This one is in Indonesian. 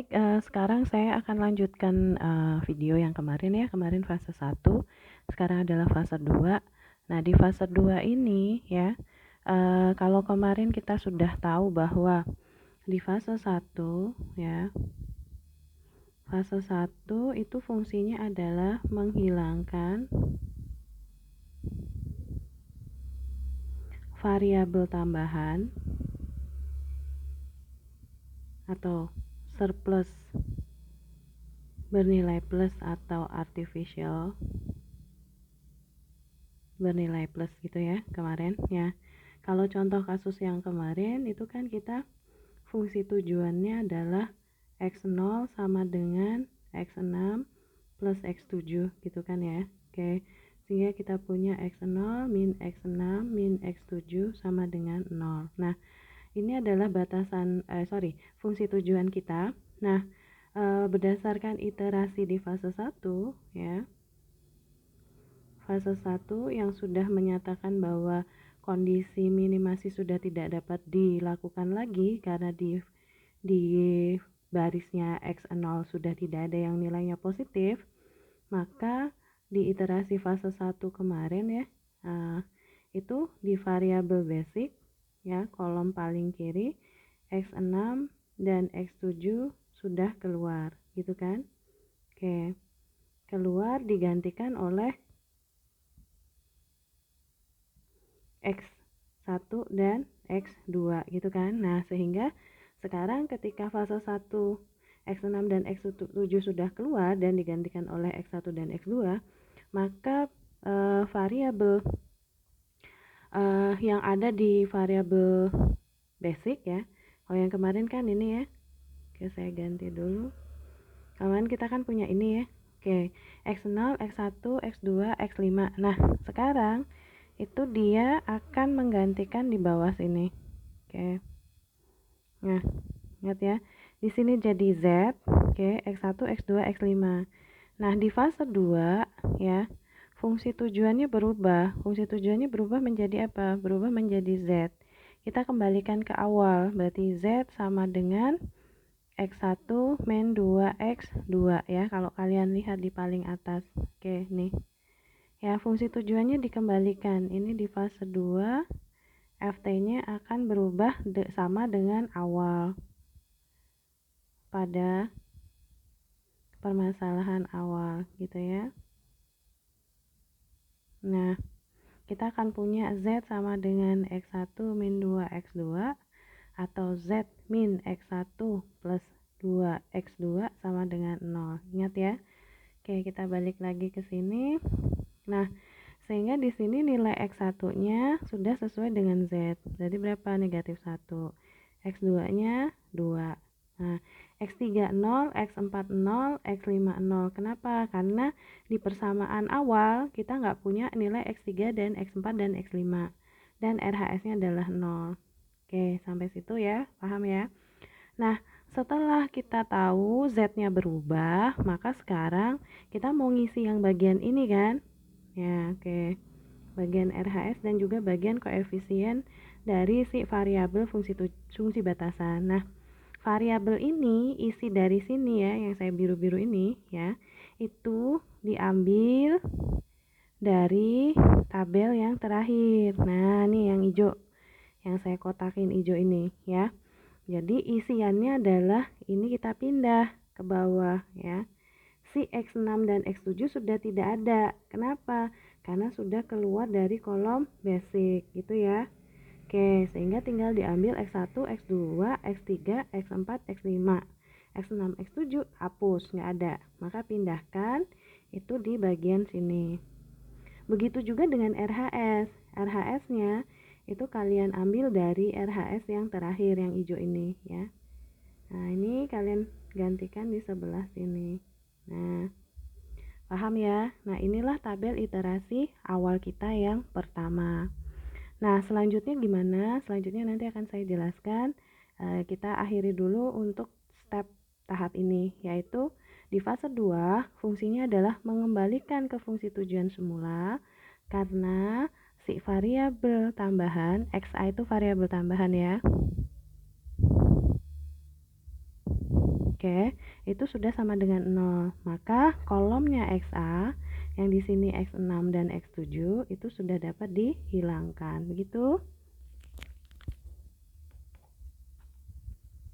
Baik, sekarang saya akan lanjutkan video yang kemarin ya, kemarin fase 1, sekarang adalah fase 2. Nah, di fase 2 ini ya, kalau kemarin kita sudah tahu bahwa di fase 1 ya, fase 1 itu fungsinya adalah menghilangkan variabel tambahan atau surplus bernilai plus atau artificial bernilai plus gitu ya kemarin ya. Kalau contoh kasus yang kemarin itu kan kita fungsi tujuannya adalah x0 sama dengan x6 plus x7 gitu kan ya. Oke, sehingga kita punya x0 min x6 min x7 sama dengan 0. Nah, ini adalah fungsi tujuan kita. Nah, berdasarkan iterasi di fase 1 ya, fase 1 yang sudah menyatakan bahwa kondisi minimasi sudah tidak dapat dilakukan lagi karena di barisnya x0 sudah tidak ada yang nilainya positif, maka di iterasi fase 1 kemarin ya, itu di variabel basic ya, kolom paling kiri x6 dan x7 sudah keluar gitu kan. Oke, keluar digantikan oleh X1 dan X2 gitu kan. Nah, sehingga sekarang ketika fase 1 X6 dan X7 sudah keluar dan digantikan oleh X1 dan X2, maka variabel yang ada di variabel basic ya. Kalau yang kemarin kan ini ya. Oke, saya ganti dulu. Kemarin kita kan punya ini ya. Oke, X0, X1, X2, X5. Nah, sekarang itu dia akan menggantikan di bawah sini. Oke. Nah, ingat ya. Di sini jadi Z, oke, X1, X2, X5. Nah, di fase 2 ya, fungsi tujuannya berubah. Fungsi tujuannya berubah menjadi apa? Berubah menjadi Z. Kita kembalikan ke awal, berarti Z sama dengan X1 min 2X2 ya, kalau kalian lihat di paling atas. Oke, nih. Ya, fungsi tujuannya dikembalikan. Ini di fase 2, FT-nya akan berubah sama dengan awal pada permasalahan awal gitu ya. Nah, kita akan punya Z sama dengan X1 min 2X2 atau Z min X1 plus 2X2 sama dengan 0. Ingat ya. Oke, kita balik lagi ke sini. Nah, sehingga di sini nilai X1-nya sudah sesuai dengan Z. Jadi berapa? Negatif 1. X2-nya 2. Nah, X3 0, X4 0, X5 0. Kenapa? Karena di persamaan awal kita nggak punya nilai X3 dan X4 dan X5. Dan RHS-nya adalah 0. Oke, sampai situ ya. Paham ya? Nah, setelah kita tahu Z-nya berubah, maka sekarang kita mau ngisi yang bagian ini kan? Ya, oke. Bagian RHS dan juga bagian koefisien dari si variabel fungsi batasan. Nah, variabel ini isi dari sini ya, yang saya biru-biru ini ya, itu diambil dari tabel yang terakhir. Nah, nih yang hijau. Yang saya kotakin hijau ini ya. Jadi isiannya adalah ini kita pindah ke bawah ya. Si X6 dan X7 sudah tidak ada. Kenapa? Karena sudah keluar dari kolom basic gitu ya. Oke, sehingga tinggal diambil X1, X2, X3, X4, X5. X6, X7 hapus, nggak ada. Maka pindahkan itu di bagian sini. Begitu juga dengan RHS. RHS-nya itu kalian ambil dari RHS yang terakhir, yang hijau ini ya. Nah, ini kalian gantikan di sebelah sini. Nah, paham ya? Nah, inilah tabel iterasi awal kita yang pertama. Nah, selanjutnya gimana? Selanjutnya nanti akan saya jelaskan. Kita akhiri dulu untuk step tahap ini, yaitu di fase 2, fungsinya adalah mengembalikan ke fungsi tujuan semula karena si variabel tambahan, XA itu variabel tambahan ya. Oke, itu sudah sama dengan 0. Maka kolomnya XA yang di sini X6 dan X7 itu sudah dapat dihilangkan. Begitu?